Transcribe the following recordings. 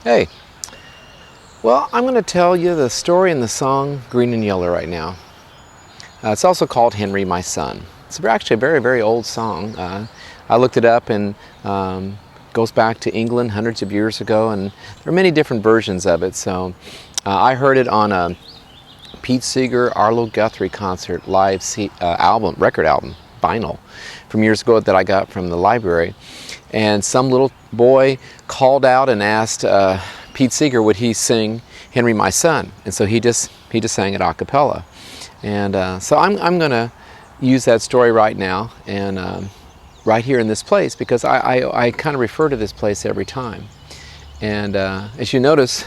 Hey, well, I'm going to tell you the story in the song Green and Yellow right now. It's also called Henry, My Son. It's actually a very, very old song. I looked it up and goes back to England hundreds of years ago, and there are many different versions of it. So I heard it on a Pete Seeger, Arlo Guthrie concert live record album, vinyl, from years ago that I got from the library. And some little boy called out and asked Pete Seeger would he sing Henry, My Son, and so he just sang it a cappella. And so I'm going to use that story right now and right here in this place, because I kind of refer to this place every time. And as you notice,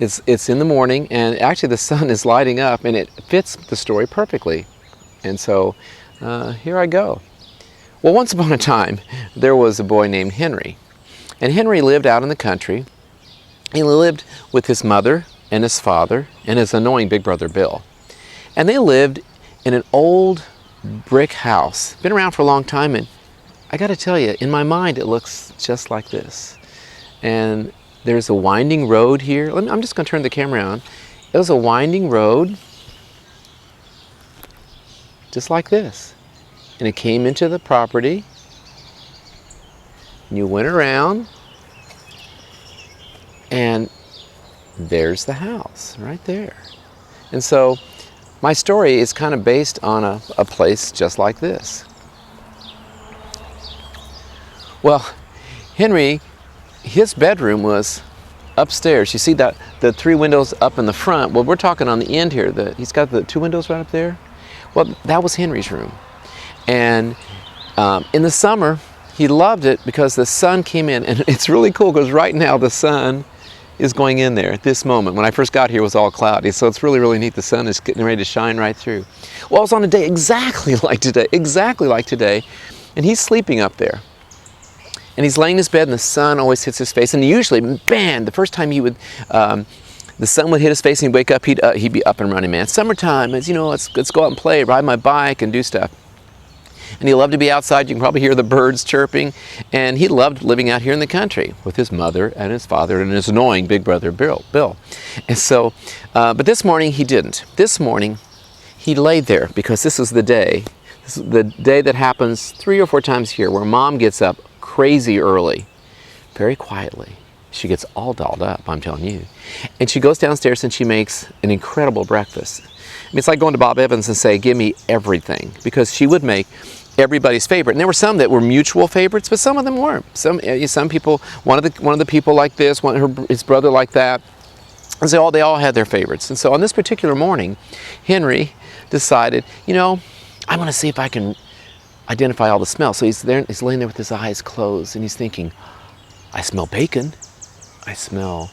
it's in the morning, and actually the sun is lighting up, and it fits the story perfectly. And so here I go. Well, once upon a time, there was a boy named Henry. And Henry lived out in the country. He lived with his mother and his father and his annoying big brother Bill. And they lived in an old brick house. Been around for a long time, and I got to tell you, in my mind it looks just like this. And there's a winding road here. I'm just going to turn the camera on. It was a winding road just like this. And it came into the property, and you went around, and there's the house right there. And so my story is kind of based on a place just like this. Well, Henry, his bedroom was upstairs. You see that the 3 windows up in the front? Well, we're talking on the end here. He's got the 2 windows right up there. Well, that was Henry's room. And in the summer, he loved it because the sun came in. And it's really cool because right now the sun is going in there at this moment. When I first got here, it was all cloudy. So it's really, really neat. The sun is getting ready to shine right through. Well, it was on a day exactly like today. And he's sleeping up there. And he's laying in his bed, and the sun always hits his face. And usually, bam, the first time he would, the sun would hit his face and he'd wake up, he'd be up and running, man. Summertime, it's, let's go out and play, ride my bike and do stuff. And he loved to be outside. You can probably hear the birds chirping. And he loved living out here in the country with his mother and his father and his annoying big brother, Bill. And so, but this morning he didn't. This morning he laid there because this is the day. This is the day that happens 3 or 4 times here where Mom gets up crazy early, very quietly. She gets all dolled up, I'm telling you. And she goes downstairs and she makes an incredible breakfast. I mean, it's like going to Bob Evans and say, give me everything, because she would make everybody's favorite. And there were some that were mutual favorites, but some of them weren't. Some people, one of the people like this, his brother like that. And so they all had their favorites. And so on this particular morning, Henry decided, I want to see if I can identify all the smells. So he's laying there with his eyes closed, and he's thinking, I smell bacon. I smell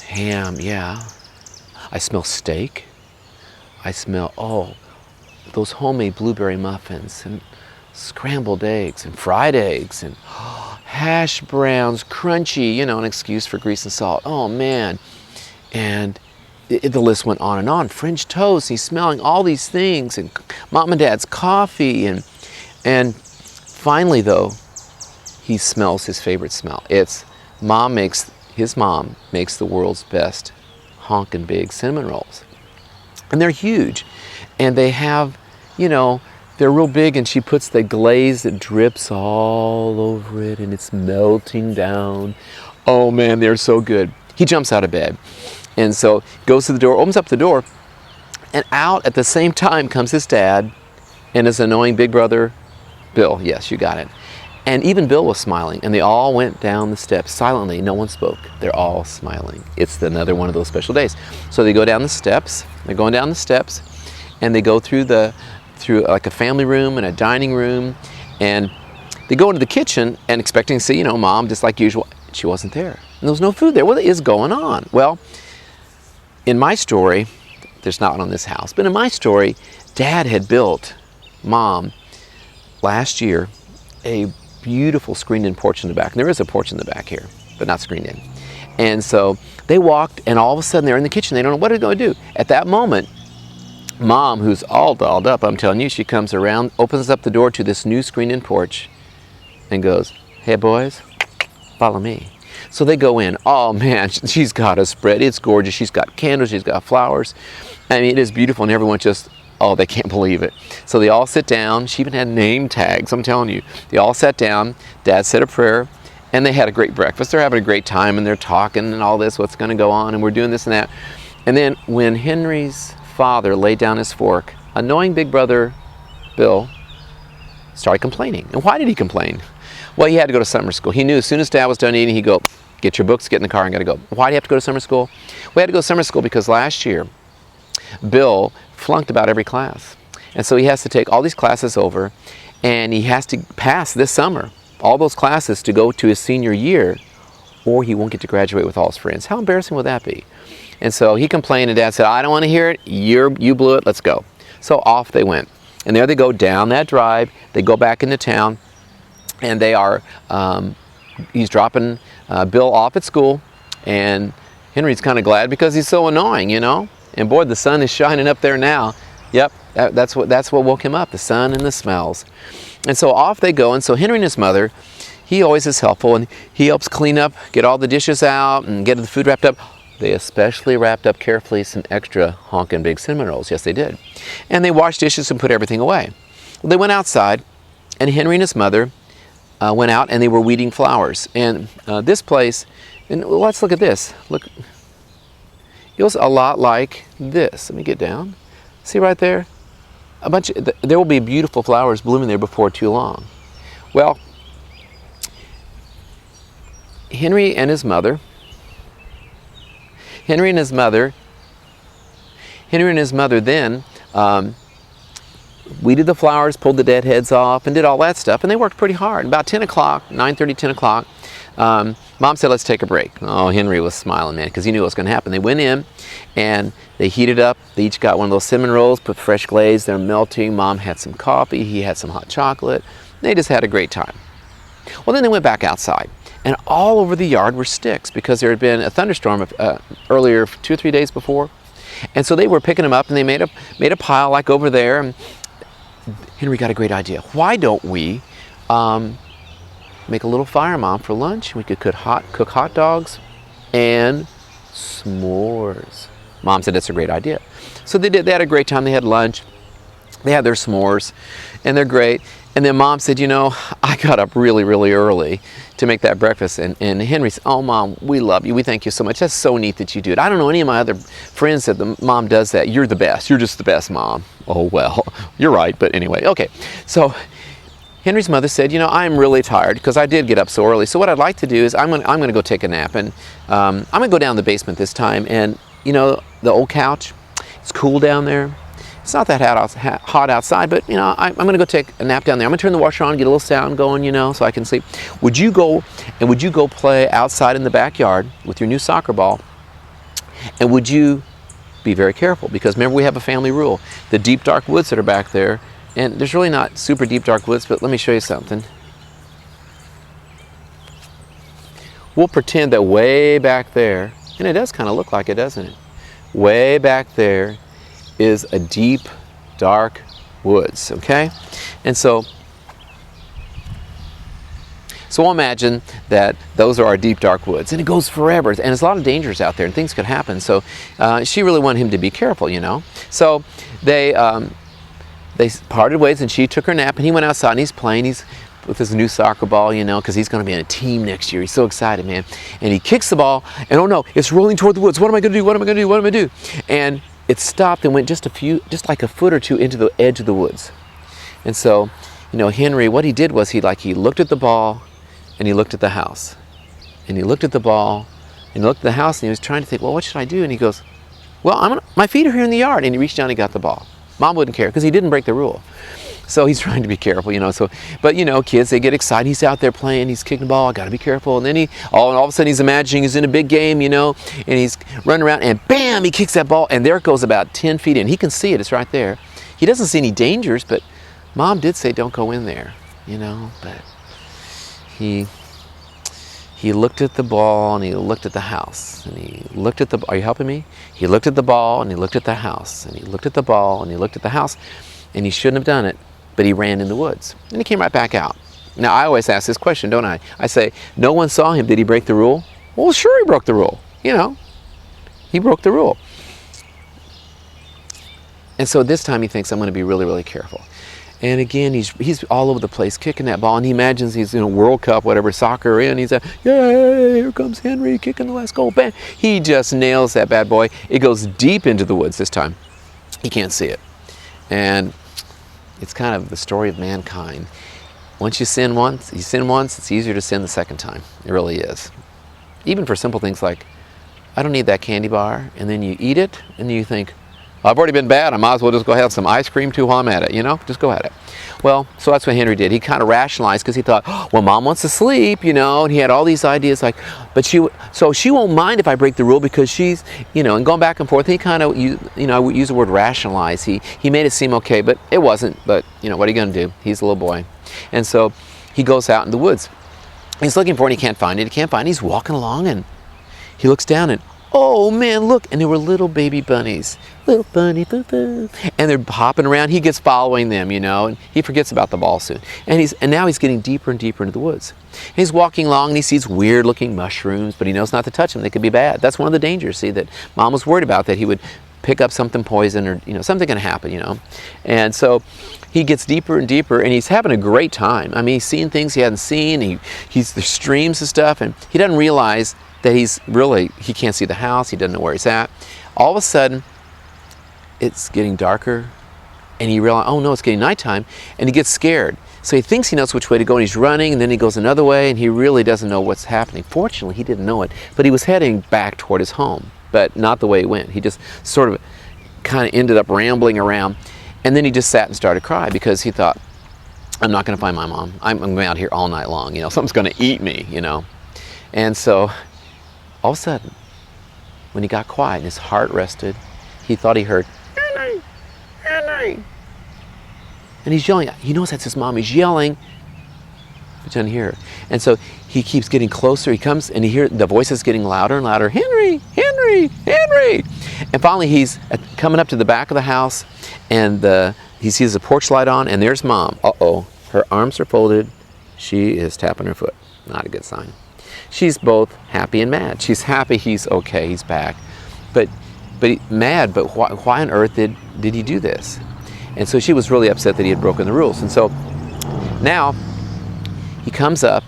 ham, yeah. I smell steak. I smell, those homemade blueberry muffins and scrambled eggs and fried eggs and hash browns, crunchy, an excuse for grease and salt. Oh, man. And the list went on and on. French toast, he's smelling all these things, and Mom and Dad's coffee. And finally, though, he smells his favorite smell. His mom makes the world's best honkin' big cinnamon rolls. And they're huge. And they have, they're real big, and she puts the glaze that drips all over it, and it's melting down. Oh man, they're so good. He jumps out of bed. And so goes to the door, opens up the door, and out at the same time comes his dad and his annoying big brother, Bill. Yes, you got it. And even Bill was smiling, and they all went down the steps silently. No one spoke. They're all smiling. It's another one of those special days. So they go down the steps. They're going down the steps, and they go through like a family room and a dining room, and they go into the kitchen and expecting to see, Mom, just like usual. She wasn't there, and there was no food there. What is going on? Well, in my story, there's not one on this house, but in my story, Dad had built Mom last year a beautiful screened-in porch in the back. And there is a porch in the back here, but not screened in. And so they walked, and all of a sudden they're in the kitchen. They don't know what they're going to do. At that moment, Mom, who's all dolled up, I'm telling you, she comes around, opens up the door to this new screened-in porch, and goes, "Hey boys, follow me." So they go in. Oh man, she's got a spread. It's gorgeous. She's got candles. She's got flowers. I mean, it is beautiful, and everyone just, oh, they can't believe it. So they all sit down. She even had name tags, I'm telling you. They all sat down. Dad said a prayer, and they had a great breakfast. They're having a great time, and they're talking and all this, what's going to go on, and we're doing this and that. And then when Henry's father laid down his fork, annoying big brother Bill started complaining. And why did he complain? Well, he had to go to summer school. He knew as soon as Dad was done eating, he'd go, get your books, get in the car, and gotta go. Why do you have to go to summer school? We had to go to summer school because last year, Bill flunked about every class. And so he has to take all these classes over, and he has to pass this summer, all those classes to go to his senior year, or he won't get to graduate with all his friends. How embarrassing would that be? And so he complained, and Dad said, I don't want to hear it. You blew it. Let's go. So off they went. And there they go down that drive. They go back into town, and they are, he's dropping Bill off at school, and Henry's kind of glad because he's so annoying, you know. And boy, the sun is shining up there now. Yep, that's what woke him up, the sun and the smells. And so off they go, and so Henry and his mother, he always is helpful, and he helps clean up, get all the dishes out, and get the food wrapped up. They especially wrapped up carefully some extra honkin' big cinnamon rolls. Yes, they did. And they washed dishes and put everything away. Well, they went outside, and Henry and his mother went out, and they were weeding flowers. And this place, and let's look at this. Look, it was a lot like this. Let me get down. See right there? There will be beautiful flowers blooming there before too long. Well, Henry and his mother then weeded the flowers, pulled the dead heads off, and did all that stuff, and they worked pretty hard. About 10 o'clock, 9:30, 10 o'clock, Mom said, let's take a break. Oh, Henry was smiling, man, because he knew what was going to happen. They went in, and they heated up. They each got one of those cinnamon rolls, put fresh glaze. They're melting. Mom had some coffee. He had some hot chocolate. They just had a great time. Well, then they went back outside. And all over the yard were sticks because there had been a thunderstorm earlier, 2 or 3 days before. And so they were picking them up, and they made a pile like over there. And Henry got a great idea. Why don't we make a little fire, Mom, for lunch? We could cook hot dogs and s'mores. Mom said that's a great idea. So they did. They had a great time. They had lunch. They had their s'mores, and they're great. And then Mom said, you know, I got up really, really early to make that breakfast. And Henry said, oh, Mom, we love you. We thank you so much. That's so neat that you do it. I don't know any of my other friends that the mom does that. You're the best. You're just the best, Mom. Oh, well, you're right. But anyway, okay. So Henry's mother said, you know, I'm really tired because I did get up so early. So what I'd like to do is I'm going to go take a nap. And I'm going to go down the basement this time. And, you know, the old couch, it's cool down there. It's not that hot outside, but, you know, I'm going to go take a nap down there. I'm going to turn the washer on, get a little sound going, you know, so I can sleep. Would you go play outside in the backyard with your new soccer ball? And would you be very careful? Because remember, we have a family rule. The deep, dark woods that are back there, and there's really not super deep, dark woods, but let me show you something. We'll pretend that way back there, and it does kind of look like it, doesn't it? Way back there is a deep, dark woods, okay? And so we'll imagine that those are our deep, dark woods, and it goes forever, and there's a lot of dangers out there, and things could happen. So she really wanted him to be careful, you know? So they parted ways, and she took her nap, and he went outside, and he's playing. He's with his new soccer ball, you know, because he's going to be in a team next year. He's so excited, man. And he kicks the ball, and oh no, it's rolling toward the woods. What am I going to do? What am I going to do? What am I going to do? And it stopped and went just like a foot or two into the edge of the woods. And so, you know, Henry, what he did was he looked at the ball, and he looked at the house. And he looked at the ball, and he looked at the house, and he was trying to think, well, what should I do? And he goes, well, my feet are here in the yard. And he reached down and got the ball. Mom wouldn't care because he didn't break the rule. So he's trying to be careful, you know. So, but you know, kids, they get excited. He's out there playing. He's kicking the ball. I got to be careful. And then all of a sudden, he's imagining he's in a big game, you know, and he's running around, and bam, he kicks that ball, and there it goes about 10 feet in. He can see it. It's right there. He doesn't see any dangers, but Mom did say don't go in there, you know. But he looked at the ball, and he looked at the house, and he looked at the. Are you helping me? He looked at the ball, and he looked at the house, and he looked at the ball, and he looked at the house, and he shouldn't have done it. But he ran in the woods, and he came right back out. Now, I always ask this question, don't I? I say, no one saw him. Did he break the rule? Well, sure, he broke the rule. You know, he broke the rule. And so this time he thinks, I'm going to be really, really careful. And again, he's all over the place kicking that ball, and he imagines he's in a World Cup, whatever, soccer, and he's like, yay, here comes Henry kicking the last goal, bam. He just nails that bad boy. It goes deep into the woods this time. He can't see it. And it's kind of the story of mankind. Once you sin once, it's easier to sin the second time. It really is. Even for simple things like, I don't need that candy bar, and then you eat it, and you think, I've already been bad, I might as well just go have some ice cream too while I'm at it, you know? Just go at it. Well, so that's what Henry did. He kind of rationalized because he thought, oh, well, Mom wants to sleep, you know, and he had all these ideas like, but she won't mind if I break the rule because she's, you know, and going back and forth, he kind of, you know, I would use the word rationalize. He made it seem okay, but it wasn't. But, you know, what are you going to do? He's a little boy. And so he goes out in the woods. He's looking for it, and he can't find it. He can't find it. He's walking along, and he looks down, and oh man, look, and there were little baby bunnies. Little bunny, boo-boo. And they're hopping around. He gets following them, you know, and he forgets about the ball soon. And now he's getting deeper and deeper into the woods. And he's walking along, and he sees weird looking mushrooms, but he knows not to touch them. They could be bad. That's one of the dangers, see, that Mom was worried about, that he would pick up something poison, or, you know, something can happen, you know. And so he gets deeper and deeper, and he's having a great time. I mean, he's seeing things he hadn't seen. There's streams and stuff, and he doesn't realize that he can't see the house, he doesn't know where he's at. All of a sudden, it's getting darker, and he realizes, oh no, it's getting nighttime, and he gets scared. So he thinks he knows which way to go, and he's running, and then he goes another way, and he really doesn't know what's happening. Fortunately, he didn't know it, but he was heading back toward his home, but not the way he went. He just sort of kind of ended up rambling around, and then he just sat and started crying because he thought, I'm not going to find my mom. I'm going to be out here all night long, you know, something's going to eat me, you know. And so all of a sudden, when he got quiet and his heart rested, he thought he heard, Henry, Henry. And he's yelling. He knows that's his mom. He's yelling, but doesn't hear her. And so he keeps getting closer. He comes, and he hears the voices getting louder and louder. Henry, Henry, Henry. And finally, he's coming up to the back of the house, and he sees the porch light on, and there's Mom. Uh-oh. Her arms are folded. She is tapping her foot. Not a good sign. She's both happy and mad. She's happy he's okay, he's back, but mad. But why on earth did he do this? And so she was really upset that he had broken the rules. And so now he comes up,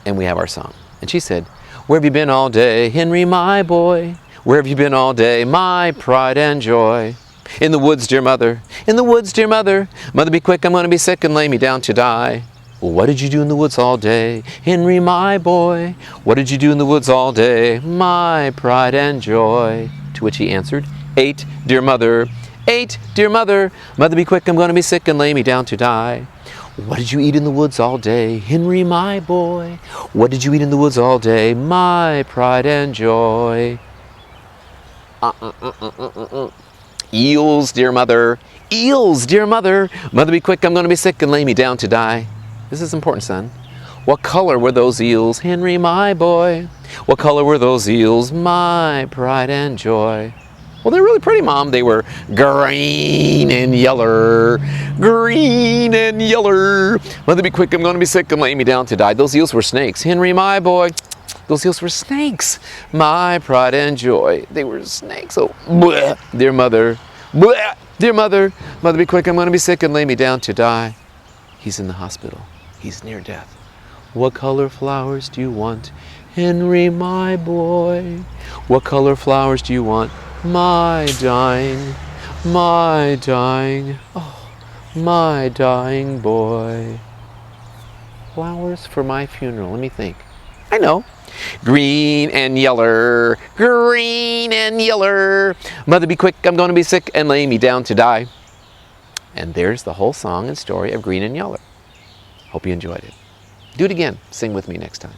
and we have our song. And she said, where have you been all day, Henry, my boy? Where have you been all day, my pride and joy? In the woods, dear mother. In the woods, dear mother. Mother, be quick, I'm going to be sick and lay me down to die. Well, what did you do in the woods all day, Henry, my boy? What did you do in the woods all day, my pride and joy? To which he answered, ate, dear mother. Ate, dear mother. Mother, be quick, I'm going to be sick and lay me down to die. What did you eat in the woods all day, Henry, my boy? What did you eat in the woods all day, my pride and joy? Eels, dear mother. Eels, dear mother. Mother, be quick, I'm going to be sick and lay me down to die. This is important, son. What color were those eels, Henry, my boy? What color were those eels, my pride and joy? Well, they're really pretty, Mom. They were green and yeller. Green and yeller. Mother, be quick, I'm going to be sick and lay me down to die. Those eels were snakes, Henry, my boy. Those eels were snakes, my pride and joy. They were snakes. Oh, bleh, dear mother. Bleh, dear mother. Mother, be quick, I'm going to be sick and lay me down to die. He's in the hospital. He's near death. What color flowers do you want, Henry, my boy? What color flowers do you want, my dying, oh, my dying boy? Flowers for my funeral. Let me think. I know. Green and yeller, green and yeller. Mother, be quick, I'm going to be sick and lay me down to die. And there's the whole song and story of Green and Yeller. Hope you enjoyed it. Do it again. Sing with me next time.